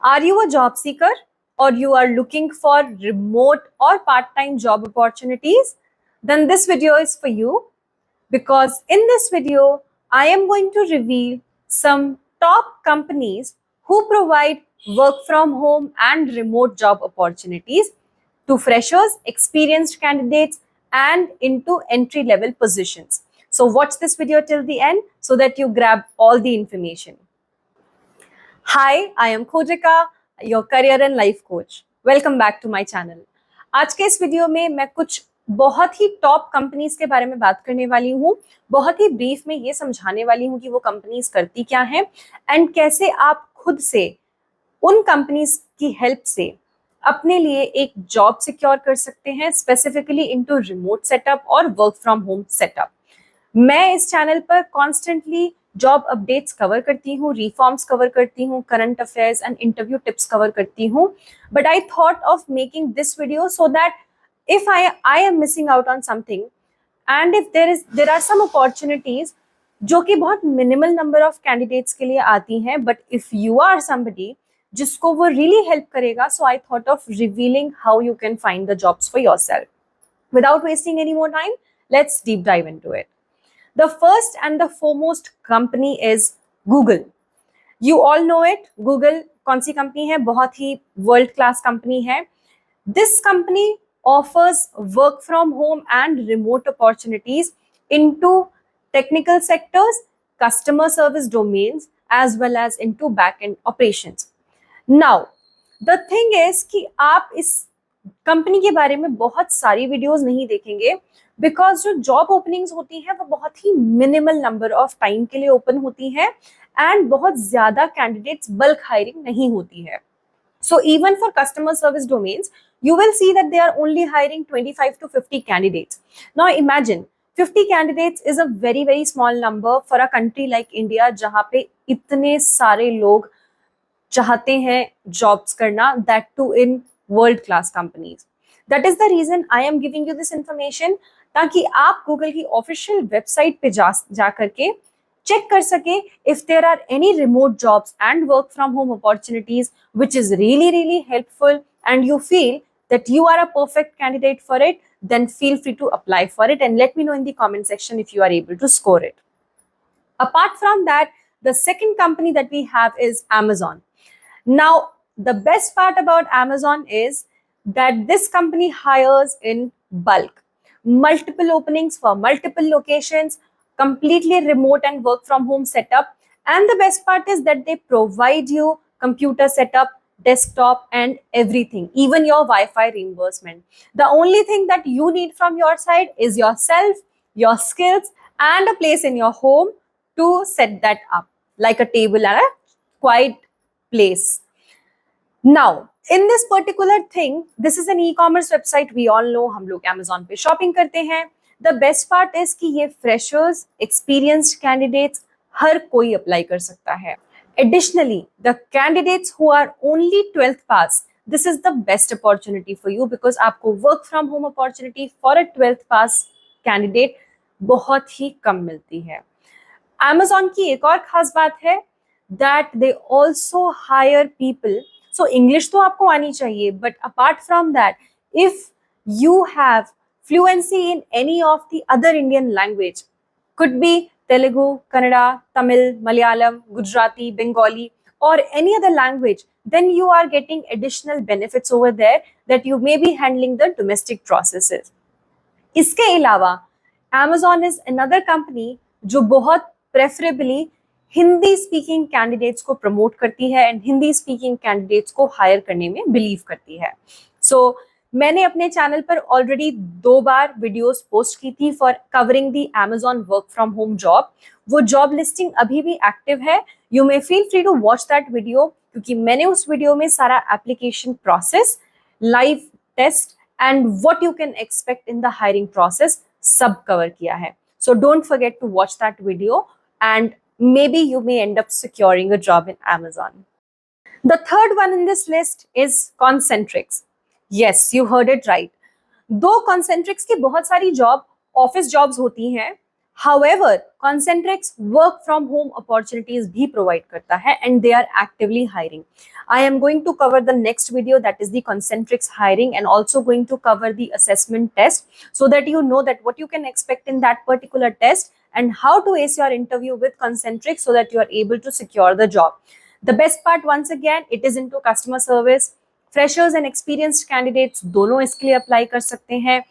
Are you a job seeker or you are looking for remote or part-time job opportunities? Then this video is for you because in this video, I am going to reveal some top companies who provide work from home and remote job opportunities to freshers, experienced candidates, and into entry-level positions. So watch this video till the end so that you grab all the information. Hi, I am Khojika, your career and life coach. Welcome back to my channel. आज के इस video में मैं कुछ बहुत ही top companies के बारे में बात करने वाली हूँ. बहुत ही ब्रीफ में ये समझाने वाली हूँ कि वो कंपनीज करती क्या हैं एंड कैसे आप खुद से उन कंपनीज की हेल्प से अपने लिए एक जॉब सिक्योर कर सकते हैं, स्पेसिफिकली इनटू रिमोट सेटअप और वर्क फ्रॉम होम सेटअप. मैं इस चैनल पर कॉन्स्टेंटली जॉब अपडेट्स कवर करती हूँ, रिफॉर्म्स कवर करती हूँ, current affairs and interview tips cover करती हूँ. But I thought of making this video so that if I am missing out on something and if there are some opportunities जो कि बहुत minimal number of candidates के लिए आती हैं, but if you are somebody जिसको वो really help करेगा, so I thought of revealing how you can find the jobs for yourself. Without wasting any more time, let's deep dive into it. The first and the foremost company is Google. You all know it. Google कौन सी company है? बहुत ही world class company है. This company offers work from home and remote opportunities into technical sectors, customer service domains, as well as into back-end operations. Now, the thing is कि आप इस company के बारे में बहुत सारी वीडियोस नहीं देखेंगे बिकॉज जो जॉब ओपनिंग्स होती हैं वो बहुत ही मिनिमल नंबर ऑफ टाइम के लिए ओपन होती हैं एंड बहुत ज्यादा कैंडिडेट्स बल्क हायरिंग नहीं होती है. So even for customer service domains you will see that they are only hiring 25 to 50 candidates. Now imagine 50 candidates is a very very small number for a country like India जहाँ पे इतने सारे लोग चाहते हैं जॉब्स करना, that too in world class companies. That is the reason I am giving you this information ताकि आप गूगल की ऑफिशियल वेबसाइट पे जा करके चेक कर सके if there are any remote jobs and work from home opportunities which is really helpful and you feel that you are a perfect candidate for it, then feel free to apply for it and let me know in the comment section if you are able to score it. Apart from that, the second company that we have is Amazon. Now, the best part about Amazon is that this company hires in bulk. Multiple openings for multiple locations, completely remote and work from home setup. And the best part is that they provide you computer setup, desktop and everything, even your Wi-Fi reimbursement. The only thing that you need from your side is yourself, your skills and a place in your home to set that up, like a table and a quiet place. Now, in this particular thing, this is an e-commerce website. We all know हम लोग Amazon पे shopping करते हैं. The best part is कि ये freshers, experienced candidates हर कोई apply कर सकता है. Additionally, the candidates who are only 12th pass, this is the best opportunity for you because आपको work from home opportunity for a 12th pass candidate बहुत ही कम मिलती है. Amazon की एक और खास बात है that they also hire people. So English तो आपको आनी चाहिए, but apart from that, if you have fluency in any of the other Indian language, could be Telugu, Kannada, Tamil, Malayalam, Gujarati, Bengali, or any other language, then you are getting additional benefits over there that you may be handling the domestic processes. इसके अलावा Amazon is another company जो बहुत preferably Hindi speaking candidates को promote करती है and Hindi speaking candidates को higher करने में बिलीव करती है. सो मैंने अपने चैनल पर ऑलरेडी 2 बार वीडियोस पोस्ट की थी for covering the Amazon work from home job. वो जॉब लिस्टिंग अभी भी एक्टिव है. You may feel free to watch that video क्योंकि मैंने उस वीडियो में सारा application process, live test and what you can expect in the hiring process सब कवर किया है. So don't forget to watch that video and maybe you may end up securing a job in Amazon. The third one in this list is Concentrix. Yes, you heard it right. दो Concentrix की बहुत सारी job office jobs होती हैं However, Concentrix work from home opportunities भी provide करता है and they are actively hiring. I am going to cover the next video, that is the Concentrix hiring, and also going to cover the assessment test so that you know that what you can expect in that particular test and how to ace your interview with Concentrix so that you are able to secure the job. The best part, once again, it is into customer service. Freshers and experienced candidates दोनों इसके लिए apply कर सकते हैं.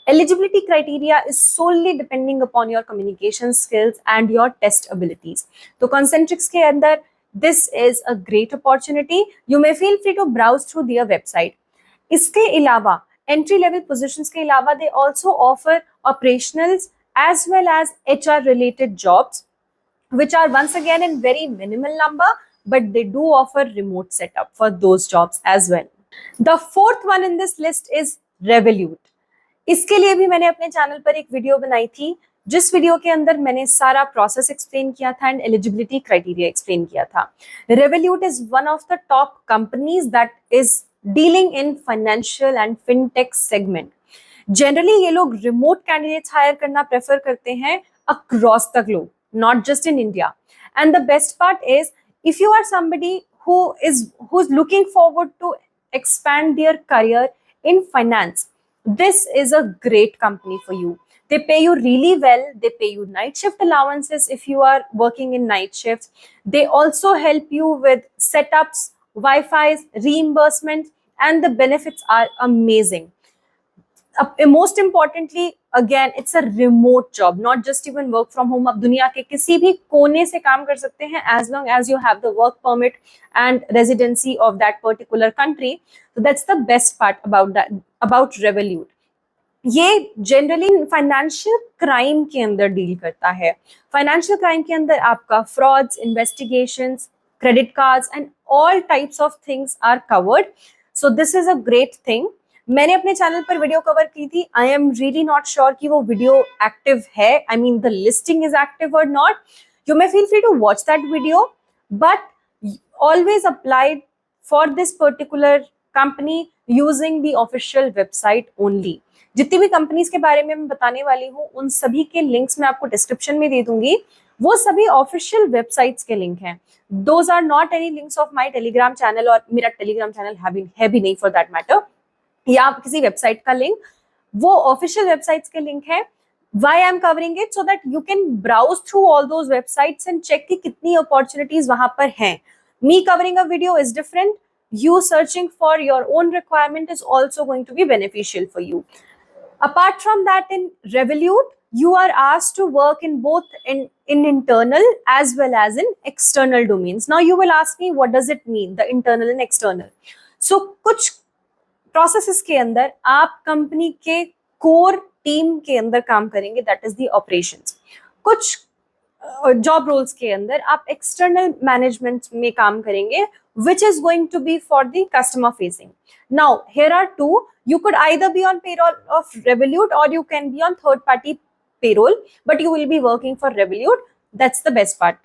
Eligibility criteria is solely depending upon your communication skills and your test abilities. तो Concentrix के अंदर this is a great opportunity. You may feel free to browse through their website. इसके अलावा entry level positions के अलावा they also offer operationals as well as HR related jobs, which are once again in very minimal number, but they do offer remote setup for those jobs as well. The fourth one in this list is Revolut. इसके लिए भी मैंने अपने channel पर एक video बनाई थी, जिस वीडियो के अंदर मैंने सारा प्रोसेस एक्सप्लेन किया था एंड एलिजिबिलिटी क्राइटेरिया एक्सप्लेन किया था. Revolut is one of the top companies that is dealing in financial and fintech segment. Generally ये लोग रिमोट कैंडिडेट्स हायर करना प्रेफर करते हैं across the globe, not just in India. And the best part is, if you are somebody who's looking forward to expand their career in finance, this is a great company for you. They pay you really well. They pay you night shift allowances if you are working in night shifts. They also help you with setups, Wi-Fi's, reimbursement, and the benefits are amazing. Most importantly, again, it's a remote job, not just even work from home. आप दुनिया के किसी भी कोने से काम कर सकते हैं as long as you have the work permit and residency of that particular country. So that's the best part about Revolut. ये जनरली फाइनेंशियल क्राइम के अंदर डील करता है. फाइनेंशियल क्राइम के अंदर आपका frauds, investigations, credit cards and all types of things are covered. So this is a great thing. मैंने अपने चैनल पर वीडियो कवर की थी. I am really not sure कि वो वीडियो एक्टिव है, I mean the listing is active और not. You may feel free to watch that video, but always applied for this particular company using the official website only. जितनी भी companies के बारे में मैं बताने वाली हूँ उन सभी के लिंक्स मैं आपको डिस्क्रिप्शन में दे दूंगी. वो सभी ऑफिशियल वेबसाइट्स के लिंक हैं. Those are not any links of my Telegram channel, और मेरा टेलीग्राम चैनल है भी नहीं फॉर दैट मैटर, या किसी वेबसाइट का लिंक. वो ऑफिशियल वेबसाइट्स के लिंक है. Why I'm covering it? So that you can browse through all those websites and check कि कितनी opportunities वहां पर हैं. Me covering a video is different. You searching for your own requirement is also going to be beneficial for you. Apart from that, in Revolut, you are asked to work in both in internal as well as in external domains. Now you will ask me, what does it mean, the internal and external? So कुछ processes के अंदर आप company के core team के अंदर काम करेंगे, that is the operations. कुछ जॉब रोल्स के अंदर आप एक्सटर्नल मैनेजमेंट में काम करेंगे, which is going to be for the customer facing. Now here are two. You could either be on payroll of Revolut or you can be on third party payroll, but you will be working for Revolut. That's the best part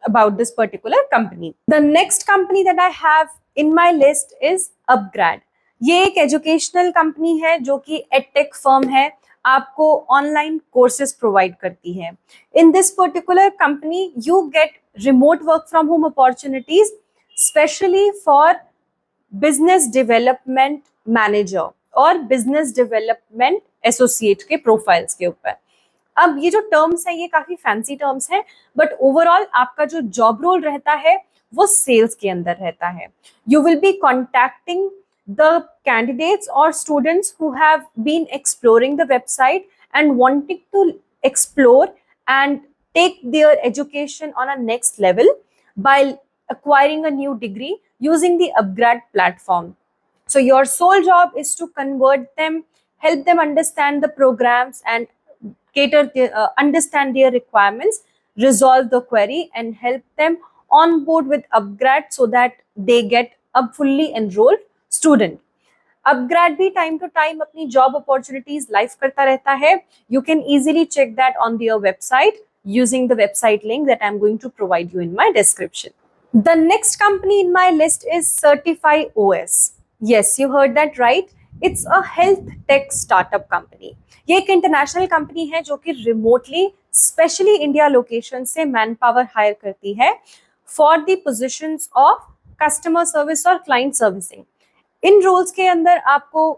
about this particular company. The next company that I have in my list is Upgrad. ये एक educational company है जो कि edtech firm है, आपको online courses provide करती है. In this particular company you get remote work from home opportunities, specially for business development manager और बिजनेस डेवलपमेंट एसोसिएट के प्रोफाइल्स के ऊपर. अब ये जो टर्म्स हैं ये काफी फैंसी टर्म्स हैं, बट ओवरऑल आपका जो जॉब रोल रहता है वो सेल्स के अंदर रहता है. You will B contacting the candidates or students who have been exploring the website and wanting to explore and take their education on a next level by acquiring a new degree using the Upgrad platform. So your sole job is to convert them, help them understand the programs and understand their requirements, resolve the query and help them on board with Upgrad so that they get a fully enrolled student. Upgrad भी time to time अपनी job opportunities live करता रहता है. You can easily check that on their website using the website link that I'm going to provide you in my description. The next company in my list is Certify OS. Yes, you heard that right. It's a health tech startup company. ये एक international company है जो कि remotely specially India location से man power hire करती है for the positions of customer service और client servicing. इन रोल्स के अंदर आपको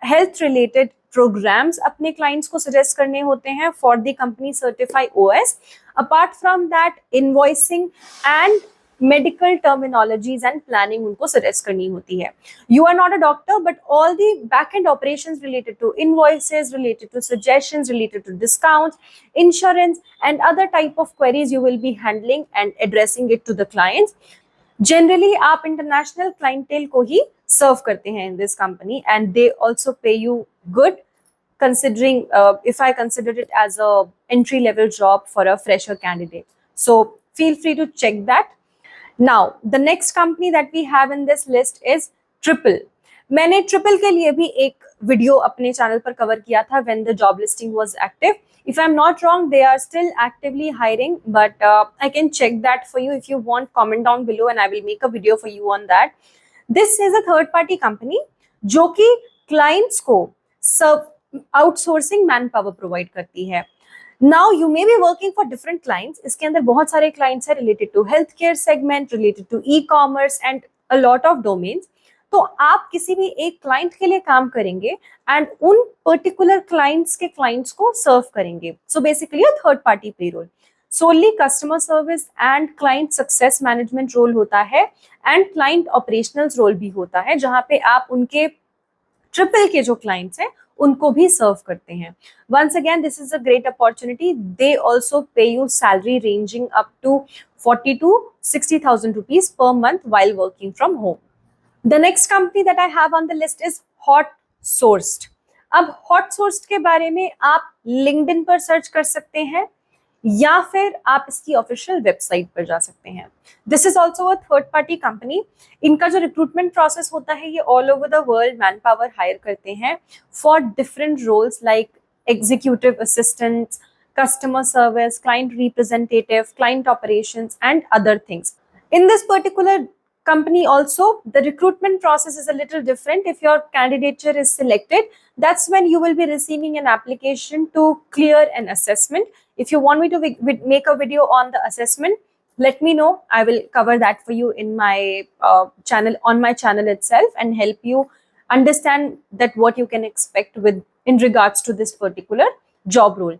हेल्थ रिलेटेड प्रोग्राम्स अपने क्लाइंट्स को सजेस्ट करने होते हैं for the company Certify OS. Apart from that invoicing and medical terminologies and planning उनको सजेस्ट करनी होती है। You are not a doctor but all the back end operations related to invoices, related to suggestions, related to discounts, insurance and other type of queries you will be handling and addressing it to the clients. Generally आप international clientele को ही serve करते हैं in this company and they also pay you good considering if I consider it as a entry level job for a fresher candidate. So feel free to check that. Now the next company that we have in this list is Triple. मैंने Triple के लिए भी एक video अपने channel पर cover किया था when the job listing was active. If I'm not wrong, they are still actively hiring, but I can check that for you. If you want, comment down below and I will make a video for you on that. This is a third party company जो कि clients को outsourcing man power provide करती है। Now you may be working for different clients. इसके अंदर बहुत सारे clients हैं related to health care segment, related to e commerce and a lot of domains. तो आप किसी भी एक क्लाइंट के लिए काम करेंगे एंड उन पर्टिकुलर क्लाइंट्स के क्लाइंट्स को सर्व करेंगे। So basically a third party payroll. So only customer service and client success management role होता है एंड क्लाइंट ऑपरेशनल्स रोल भी होता है, जहां पे आप उनके ट्रिपल के जो क्लाइंट्स हैं उनको भी सर्व करते हैं। Once again this is a great opportunity. They also pay you salary ranging up to 40 to 60,000 rupees per month while working from home. The next company that I have on the list is HotSourced. अब HotSourced के बारे में आप LinkedIn पर search कर सकते हैं या फिर आप इसकी ऑफिशियल वेबसाइट पर जा सकते हैं। This is also a third party company. इनका जो रिक्रूटमेंट प्रोसेस होता है ये all over the world man power hire करते हैं for different roles like executive assistants, customer service, client representative, client operations and other things. In this particular company also, the recruitment process is a little different. If your candidature is selected, that's when you will be receiving an application to clear an assessment. If you want me to make a video on the assessment, let me know. I will cover that for you in my channel, on my channel itself, and help you understand that what you can expect with in regards to this particular job role.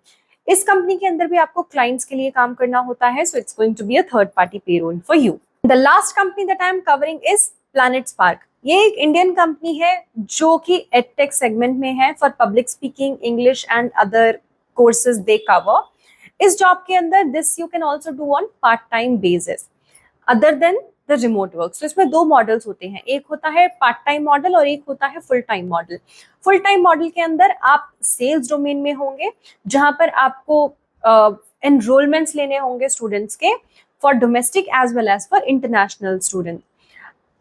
इस company के अंदर भी आपको clients के लिए काम करना होता है, so it's going to be a third party payroll for you. The last company that I am covering is Planet Spark. ये एक इंडियन कंपनी है जो कि एडटेक सेगमेंट में है for public speaking, English and other courses they cover. इस job के अंदर this you can also do on part time basis other than the remote work. So इसमें दो मॉडल्स होते हैं, एक होता है पार्ट टाइम मॉडल और एक होता है full time model. Full time model के अंदर आप सेल्स डोमेन में होंगे जहां पर आपको एनरोलमेंट्स लेने होंगे स्टूडेंट्स के for domestic as well as for international student.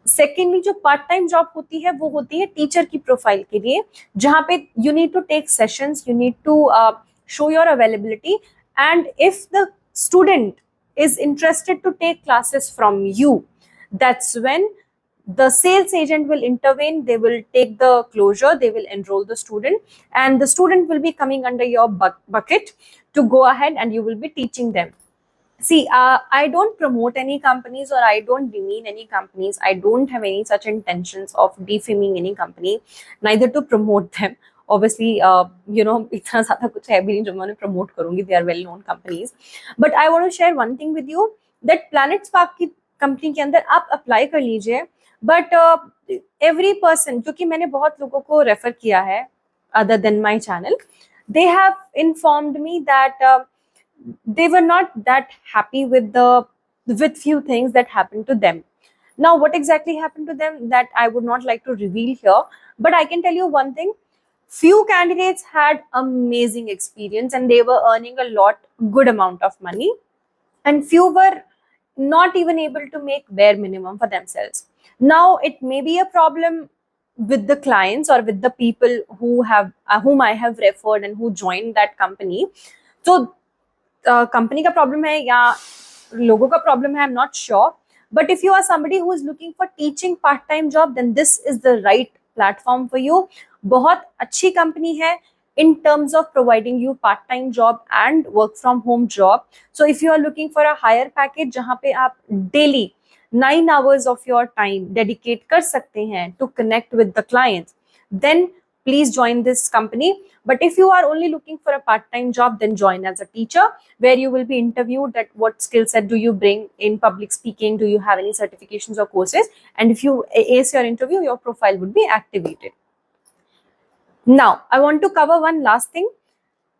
Secondly जो पार्ट टाइम जॉब होती है वो होती है टीचर की प्रोफाइल के लिए, जहां पे you need to take sessions, you need to show your availability, and if the student is interested to take classes from you, that's when the sales agent will intervene. They will take the closure, they will enroll the student, and the student will be coming under your bucket to go ahead and you will be teaching them. See, I don't promote any companies or I don't demean any companies. I don't have any such intentions of defaming any company, neither to promote them. Obviously, इतना ज़्यादा कुछ है भी नहीं जो मैं उन्हें promote करूंगी. They are well known companies. But I want to share one thing with you that Planet Spark की कंपनी के अंदर आप अप्लाई कर लीजिए, बट एवरी पर्सन, क्योंकि मैंने बहुत लोगों को रेफर किया है other than my channel, they have informed me that they were not that happy with few things that happened to them. Now, what exactly happened to them that I would not like to reveal here, but I can tell you one thing. Few candidates had amazing experience and they were earning a good amount of money, and few were not even able to make bare minimum for themselves. Now, it may be a problem with the clients or with the people whom I have referred and who joined that company. So, company का problem है या लोगों का problem है, I am not sure, but if you are somebody who is looking for teaching part time job, then this is the right platform for you. बहुत अच्छी company है, in terms of providing you part-time job and work from home job. So if you are looking for a higher package जहाँ पे आप daily 9 hours of your time dedicate कर सकते हैं to connect with the clients, then please join this company. But if you are only looking for a part-time job, then join as a teacher, where you will be interviewed that what skill set do you bring in public speaking, do you have any certifications or courses, and if you ace your interview, your profile would be activated. Now I want to cover one last thing.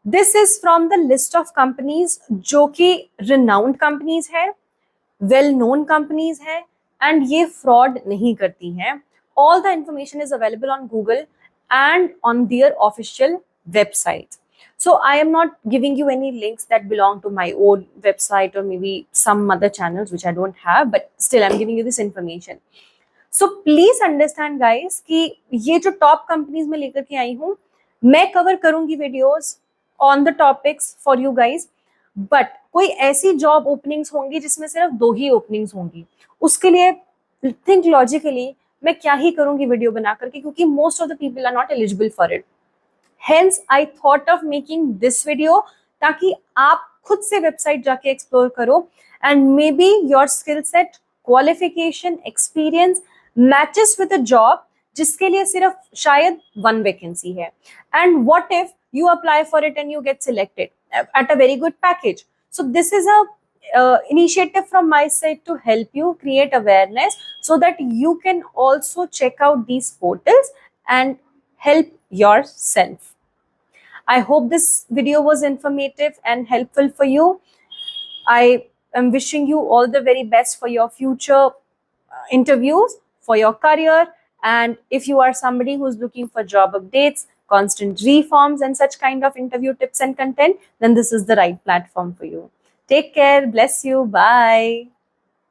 This is from the list of companies जो कि renowned companies है, well known companies है, and ये fraud नहीं करती हैं. All the information is available on Google and on their official website. So I am not giving you any links that belong to my own website or maybe some other channels which I don't have, but still I'm giving you this information. So please understand guys कि ये जो top companies में लेकर के आई हूँ, मैं cover करूँगी videos on the topics for you guys, but कोई ऐसी job openings होंगी जिसमें सिर्फ 2 ही openings होंगी. उसके लिए think logically मैं क्या ही करूँगी वीडियो बना करके, क्योंकि most of the people are not eligible for it. Hence I thought of making this video ताकि आप खुद से वेबसाइट जाके एक्सप्लोर करो and maybe your skill set, qualification, experience matches with a job जिसके लिए सिर्फ शायद 1 vacancy है. And what if you apply for it and you get selected at a very good package? So this is a initiative from my side to help you create awareness so that you can also check out these portals and help yourself. I hope this video was informative and helpful for you. I am wishing you all the very best for your future interviews, for your career, and if you are somebody who's looking for job updates, constant reforms and such kind of interview tips and content, then this is the right platform for you. Take care, bless you, bye.